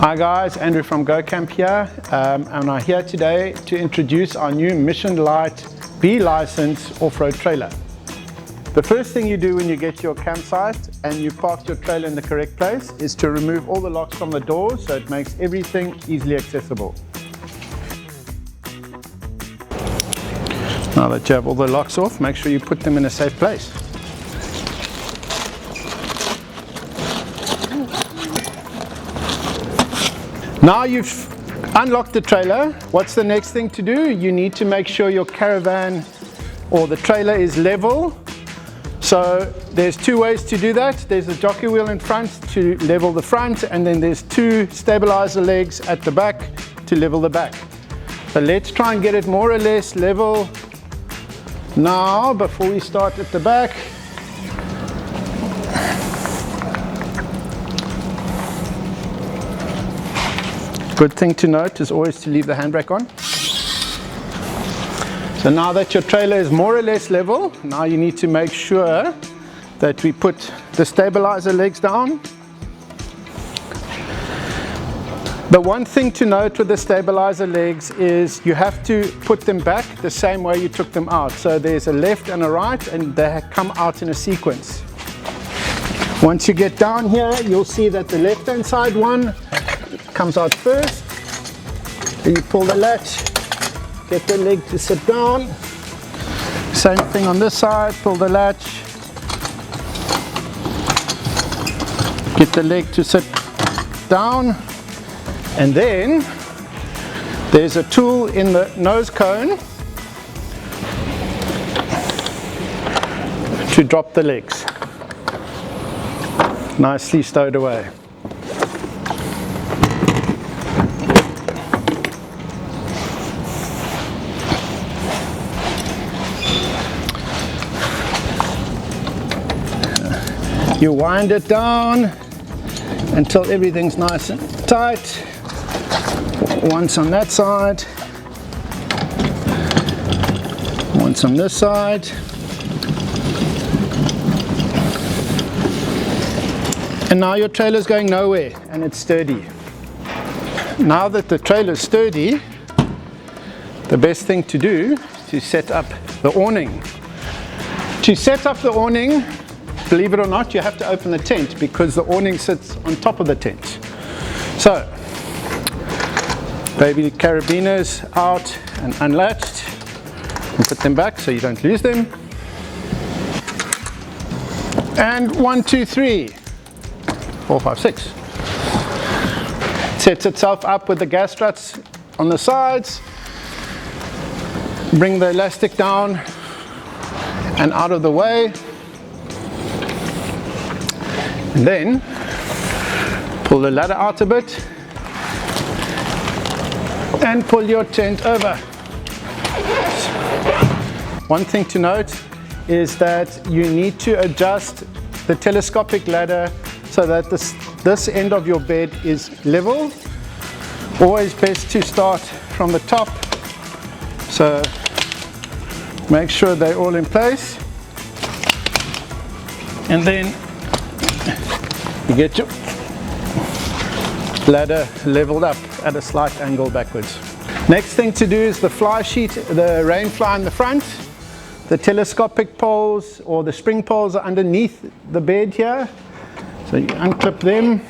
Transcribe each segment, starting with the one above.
Hi guys, Andrew from GoCamp here, and I'm here today to introduce our new Mission Lite B-license off-road trailer. The first thing you do when you get to your campsite and you park your trailer in the correct place is to remove all the locks from the doors so it makes everything easily accessible. Now that you have all the locks off, make sure you put them in a safe place. Now you've unlocked the trailer, what's the next thing to do? You need to make sure your caravan or the trailer is level. So there's two ways to do that. There's a jockey wheel in front to level the front, and then there's two stabilizer legs at the back to level the back. So let's try and get it more or less level now before we start at the back. Good thing to note is always to leave the handbrake on. So now that your trailer is more or less level, now you need to make sure that we put the stabilizer legs down. The one thing to note with the stabilizer legs is you have to put them back the same way you took them out. So there's a left and a right, and they come out in a sequence. Once you get down here, you'll see that the left hand side one comes out first. Then you pull the latch, get the leg to sit down. Same thing on this side, pull the latch, get the leg to sit down, and then there's a tool in the nose cone to drop the legs. Nicely stowed away. You wind it down until everything's nice and tight. Once on that side, once on this side. And now your trailer's going nowhere and it's sturdy. Now that the trailer's sturdy, the best thing to do is to set up the awning. To set up the awning, believe it or not, you have to open the tent because the awning sits on top of the tent. So, baby carabiners out and unlatched, and put them back so you don't lose them. And 1, 2, 3, 4, 5, 6. Sets itself up with the gas struts on the sides. Bring the elastic down and out of the way. And then pull the ladder out a bit and pull your tent over. One thing to note is that you need to adjust the telescopic ladder so that this end of your bed is level. Always best to start from the top. So make sure they're all in place. And then you get your ladder leveled up at a slight angle backwards. Next thing to do is the fly sheet, the rain fly in the front. The telescopic poles or the spring poles are underneath the bed here. So you unclip them,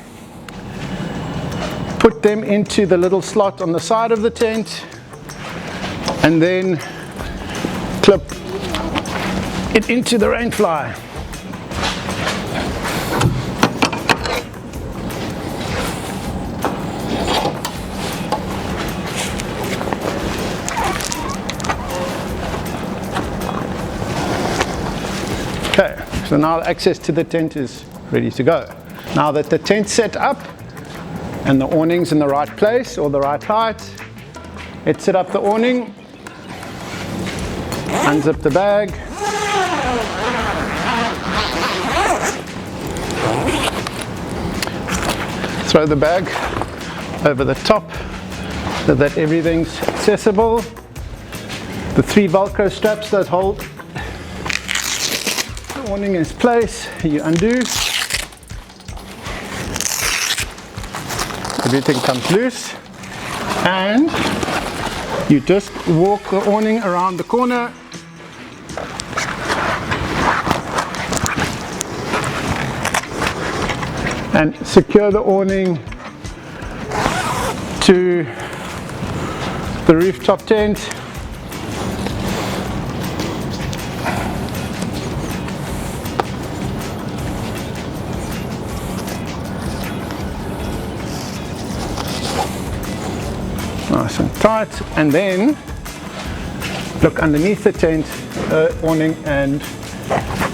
put them into the little slot on the side of the tent, and then clip it into the rain fly. Okay, so now access to the tent is ready to go. Now that the tent's set up and the awning's in the right place or the right height, let's set up the awning, unzip the bag, throw the bag over the top so that everything's accessible. The 3 Velcro straps that hold the awning in place, you undo. The everything comes loose, and you just walk the awning around the corner and secure the awning to the rooftop tent. Nice and tight, and then look underneath the tent awning and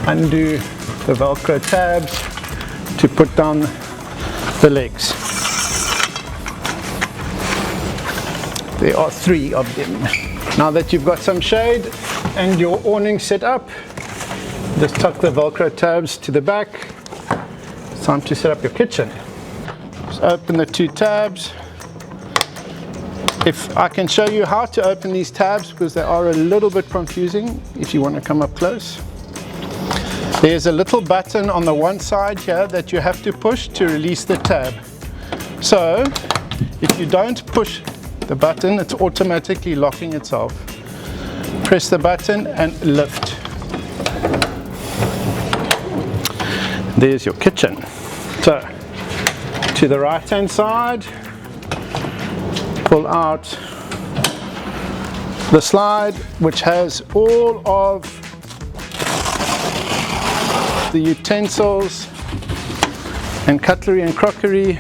undo the Velcro tabs to put down the legs. There are 3 of them. Now that you've got some shade and your awning set up, just tuck the Velcro tabs to the back. It's time to set up your kitchen. Just open the 2 tabs. If I can show you how to open these tabs, because they are a little bit confusing if you want to come up close. There's a little button on the one side here that you have to push to release the tab. So if you don't push the button, it's automatically locking itself. Press the button and lift. There's your kitchen. So to the right hand side, pull out the slide, which has all of the utensils and cutlery and crockery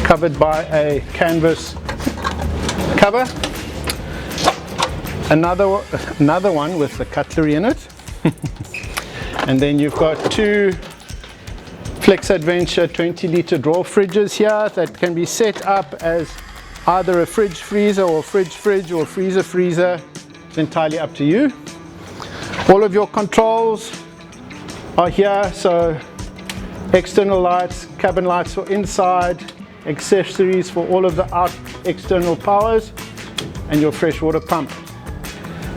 covered by a canvas cover. Another one with the cutlery in it. And then you've got 2 Flex Adventure 20-litre drawer fridges here that can be set up as either a fridge freezer or fridge or freezer freezer. It's entirely up to you. All of your controls are here, so external lights, cabin lights for inside, accessories for all of the external powers, and your freshwater pump.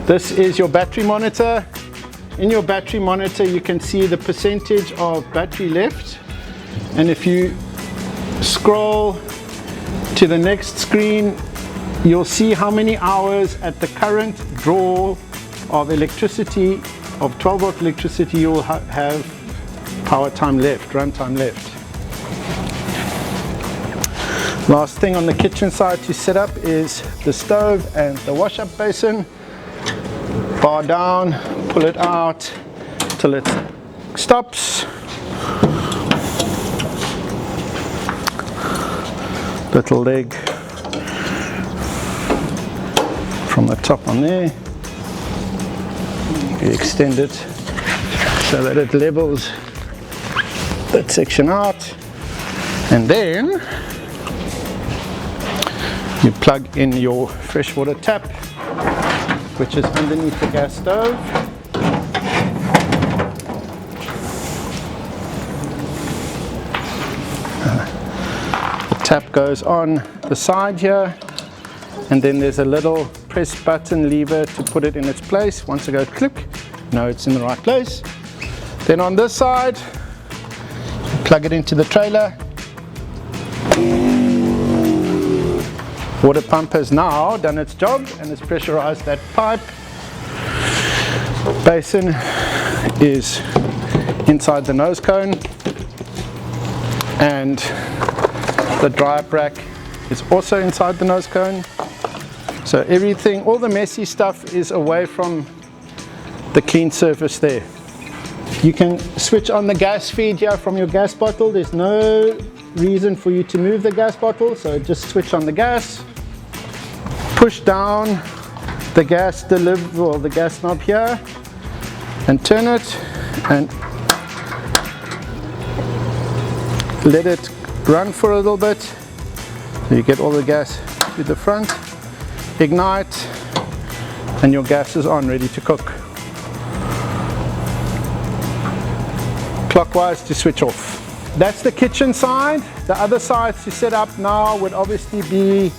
This is your battery monitor. In your battery monitor you can see the percentage of battery left, and if you scroll to the next screen you'll see how many hours at the current draw of electricity, of 12-volt electricity, you'll have power time left, run time left. Last thing on the kitchen side to set up is the stove and the wash-up basin. Bar down, pull it out till it stops. Little leg from the top on there. You extend it so that it levels that section out, and then you plug in your freshwater tap, which is underneath the gas stove. The tap goes on the side here, and then there's a little press button lever to put it in its place. Once it goes click, know it's in the right place. Then on this side, plug it into the trailer. Water pump has now done its job and has pressurized that pipe. Basin is inside the nose cone, and the dry up rack is also inside the nose cone. So everything, all the messy stuff is away from the clean surface there. You can switch on the gas feed here from your gas bottle. There's no reason for you to move the gas bottle, so just switch on the gas, push down the gas deliver or the gas knob here and turn it and let it run for a little bit so you get all the gas to the front. Ignite and your gas is on, ready to cook. Clockwise to switch off. That's the kitchen side. The other side to set up now would obviously be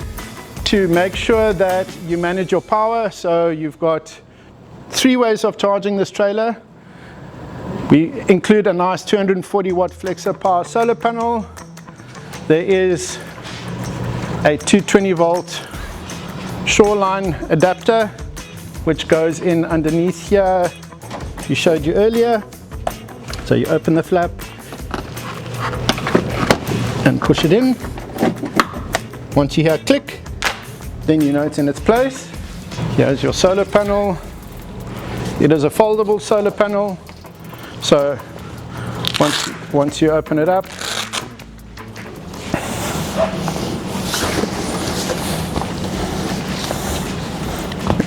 to make sure that you manage your power. So you've got 3 ways of charging this trailer. We include a nice 240 watt Flexo Power solar panel. there is a 220 volt shoreline adapter which goes in underneath here, we showed you earlier. So you open the flap and push it in. Once you hear a click, then you know it's in its place. Here's your solar panel. It is a foldable solar panel, so once you open it up,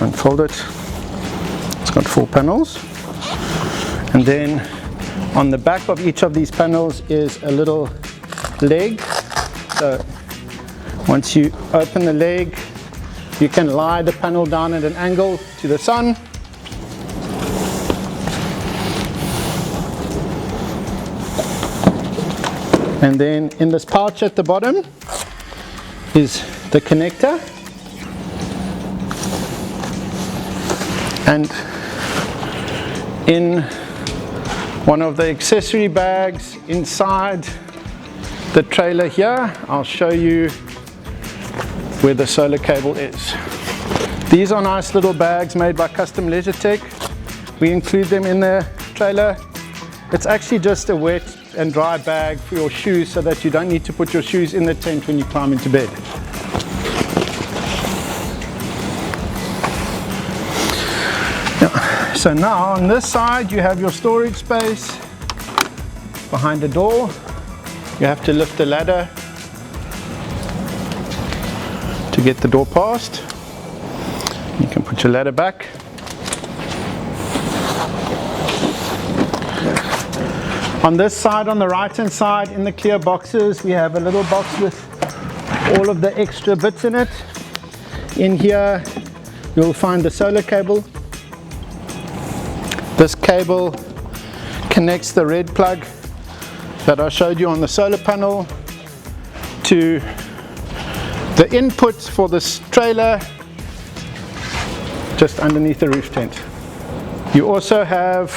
unfold it. It's got 4 panels, and then on the back of each of these panels is a little leg. So once you open the leg, you can lie the panel down at an angle to the sun. And then in this pouch at the bottom is the connector. And in one of the accessory bags inside the trailer here, I'll show you where the solar cable is. These are nice little bags made by Custom Leisure Tech. We include them in the trailer. It's actually just a wet and dry bag for your shoes so that you don't need to put your shoes in the tent when you climb into bed. So now on this side you have your storage space behind the door. You have to lift the ladder to get the door past. You can put your ladder back. On this side, on the right hand side, in the clear boxes, we have a little box with all of the extra bits in it. In here you'll find the solar cable. This cable connects the red plug that I showed you on the solar panel to the input for this trailer just underneath the roof tent. You also have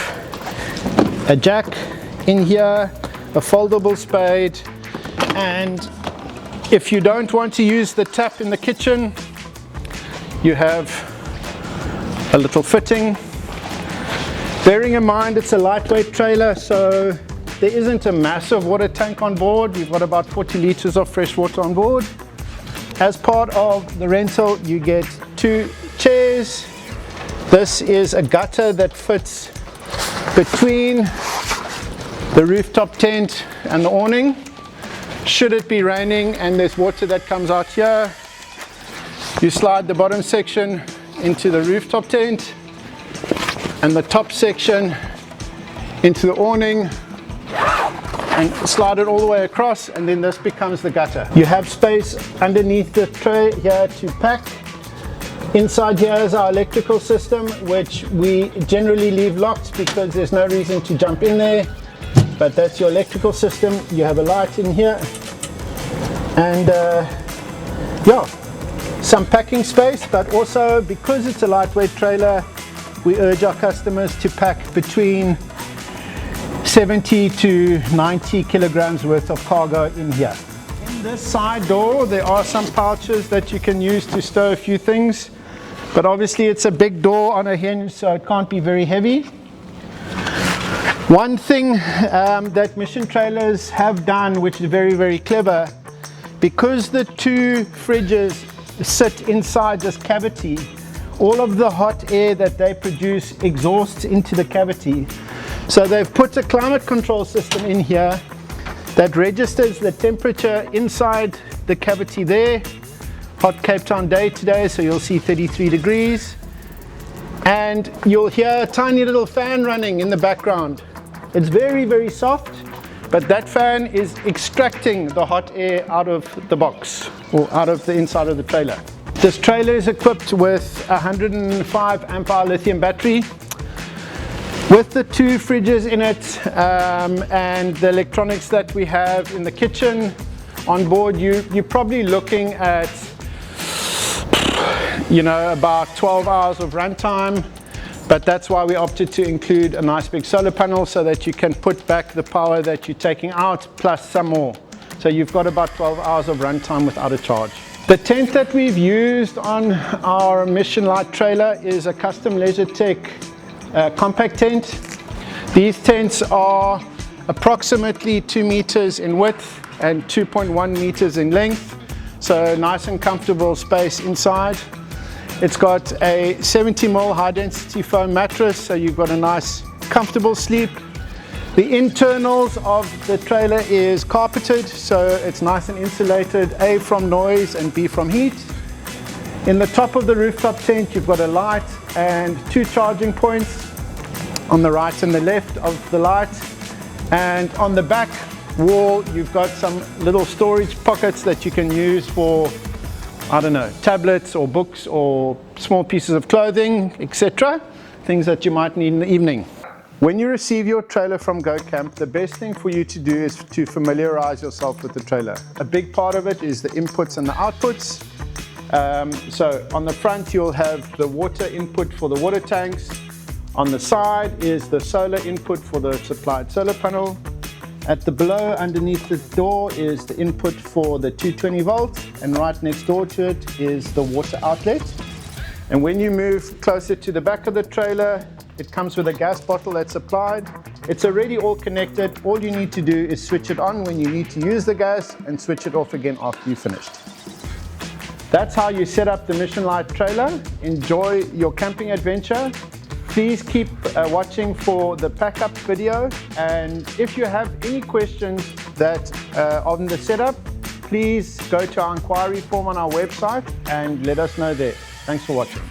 a jack in here, a foldable spade, and if you don't want to use the tap in the kitchen, you have a little fitting. Bearing in mind it's a lightweight trailer, so there isn't a massive water tank on board. We've got about 40 liters of fresh water on board. As part of the rental, you get 2 chairs. This is a gutter that fits between the rooftop tent and the awning. Should it be raining and there's water that comes out here, you slide the bottom section into the rooftop tent and the top section into the awning and slide it all the way across, and then this becomes the gutter. You have space underneath the tray here to pack. Inside here is our electrical system, which we generally leave locked because there's no reason to jump in there. But that's your electrical system. You have a light in here, and yeah, some packing space. But also, because it's a lightweight trailer, we urge our customers to pack between 70 to 90 kilograms worth of cargo in here. In this side door, there are some pouches that you can use to stow a few things, but obviously it's a big door on a hinge, so it can't be very heavy. One thing that Mission trailers have done, which is very, very clever, because the 2 fridges sit inside this cavity, all of the hot air that they produce exhausts into the cavity. So they've put a climate control system in here that registers the temperature inside the cavity there. Hot Cape Town day today, so you'll see 33 degrees. And you'll hear a tiny little fan running in the background. It's very, very soft, but that fan is extracting the hot air out of the box or out of the inside of the trailer. This trailer is equipped with a 105 amp hour lithium battery. With the 2 fridges in it and the electronics that we have in the kitchen on board, you're probably looking at, you know, about 12 hours of runtime. But that's why we opted to include a nice big solar panel so that you can put back the power that you're taking out plus some more. So So you've got about 12 hours of runtime without a charge. The tent that we've used on our Mission Lite trailer is a custom Leisure Tech compact tent. These tents are approximately 2 meters in width and 2.1 meters in length. So nice and comfortable space inside. It's got a 70mm high density foam mattress, so you've got a nice comfortable sleep. The internals of the trailer is carpeted, so it's nice and insulated, A from noise and B from heat. In the top of the rooftop tent you've got a light and 2 charging points on the right and the left of the light. And on the back wall you've got some little storage pockets that you can use for, I don't know, tablets or books or small pieces of clothing, etc. Things that you might need in the evening. When you receive your trailer from GoCamp, the best thing for you to do is to familiarize yourself with the trailer. A big part of it is the inputs and the outputs. So on the front you'll have the water input for the water tanks. On the side is the solar input for the supplied solar panel. At the below, underneath the door, is the input for the 220 volts, and right next door to it is the water outlet. And when you move closer to the back of the trailer, it comes with a gas bottle that's applied. It's already all connected. All you need to do is switch it on when you need to use the gas and switch it off again after you've finished. That's how you set up the Mission Lite trailer. Enjoy your camping adventure. Please keep watching for the pack-up video, and if you have any questions on the setup, please go to our inquiry form on our website and let us know there. Thanks for watching.